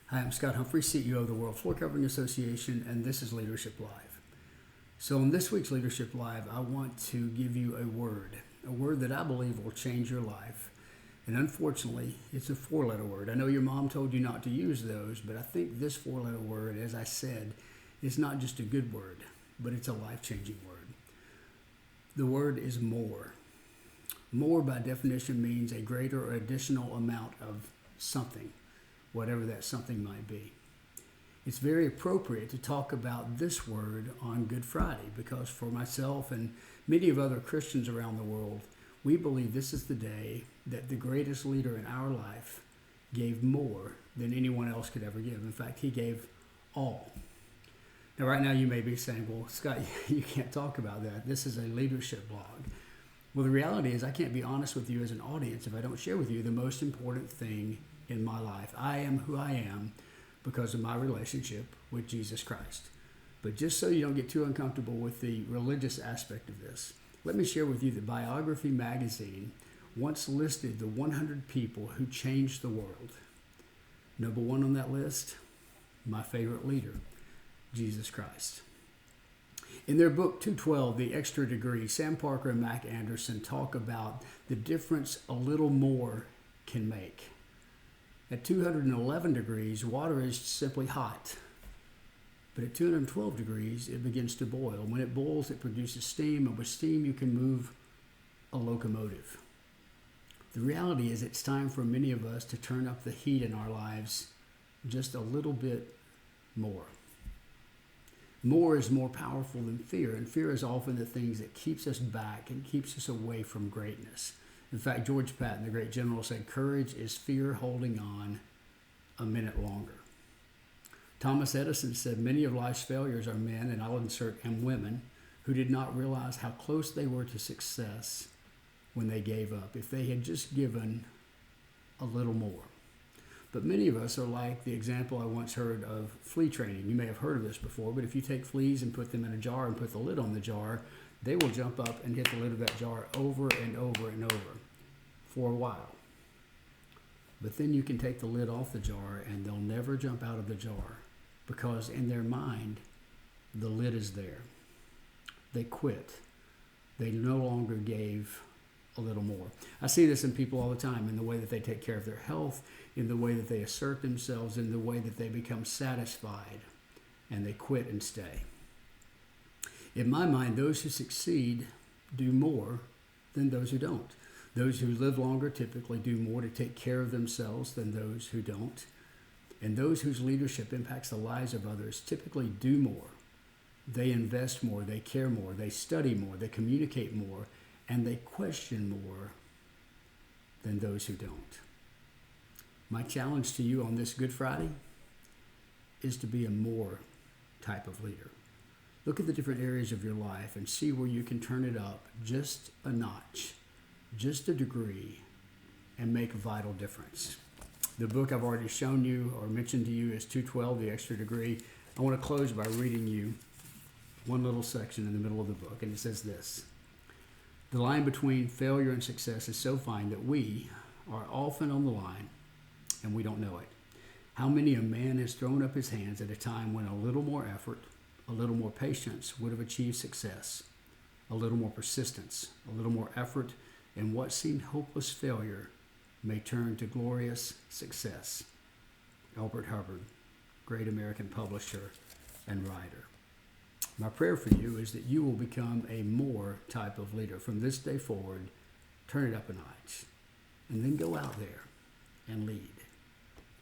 Hi, I'm Scott Humphrey, CEO of the World Floor Covering Association, and this is Leadership Live. So on this week's Leadership Live, I want to give you a word that I believe will change your life. And unfortunately, it's a four-letter word. I know your mom told you not to use those, but I think this four-letter word, as I said, is not just a good word, but it's a life-changing word. The word is more. More, by definition, means a greater or additional amount of something, whatever that something might be. It's very appropriate to talk about this word on Good Friday because for myself and many of other Christians around the world, we believe this is the day that the greatest leader in our life gave more than anyone else could ever give. In fact, he gave all. Now, right now you may be saying, well, Scott, you can't talk about that. This is a leadership blog. Well, the reality is I can't be honest with you as an audience if I don't share with you the most important thing in my life. I am who I am because of my relationship with Jesus Christ. But just so you don't get too uncomfortable with the religious aspect of this, let me share with you that Biography magazine once listed the 100 people who changed the world. Number one on that list, my favorite leader, Jesus Christ. In their book 212, The Extra Degree, Sam Parker and Mac Anderson talk about the difference a little more can make. At 211 degrees, water is simply hot. But at 212 degrees, it begins to boil. When it boils, it produces steam, and with steam, you can move a locomotive. The reality is it's time for many of us to turn up the heat in our lives just a little bit more. More is more powerful than fear, and fear is often the things that keeps us back and keeps us away from greatness. In fact, George Patton, the great general, said, "Courage is fear holding on a minute longer." Thomas Edison said, "Many of life's failures are men," and I'll insert, "and women, who did not realize how close they were to success when they gave up, if they had just given a little more." But many of us are like the example I once heard of flea training. You may have heard of this before, but if you take fleas and put them in a jar and put the lid on the jar, they will jump up and hit the lid of that jar over and over and over for a while. But then you can take the lid off the jar and they'll never jump out of the jar because in their mind, the lid is there. They quit. They no longer gave a little more. I see this in people all the time, in the way that they take care of their health, in the way that they assert themselves, in the way that they become satisfied and they quit and stay. In my mind, those who succeed do more than those who don't. Those who live longer typically do more to take care of themselves than those who don't. And those whose leadership impacts the lives of others typically do more. They invest more, they care more, they study more, they communicate more, and they question more than those who don't. My challenge to you on this Good Friday is to be a more type of leader. Look at the different areas of your life and see where you can turn it up just a notch, just a degree, and make a vital difference. The book I've already shown you or mentioned to you is 212, The Extra Degree. I want to close by reading you one little section in the middle of the book, and it says this: "The line between failure and success is so fine that we are often on the line and we don't know it. How many a man has thrown up his hands at a time when a little more effort, a little more patience would have achieved success, a little more persistence, a little more effort, and what seemed hopeless failure may turn to glorious success." Albert Hubbard, great American publisher and writer. My prayer for you is that you will become a more type of leader. From this day forward, turn it up a notch, and then go out there and lead.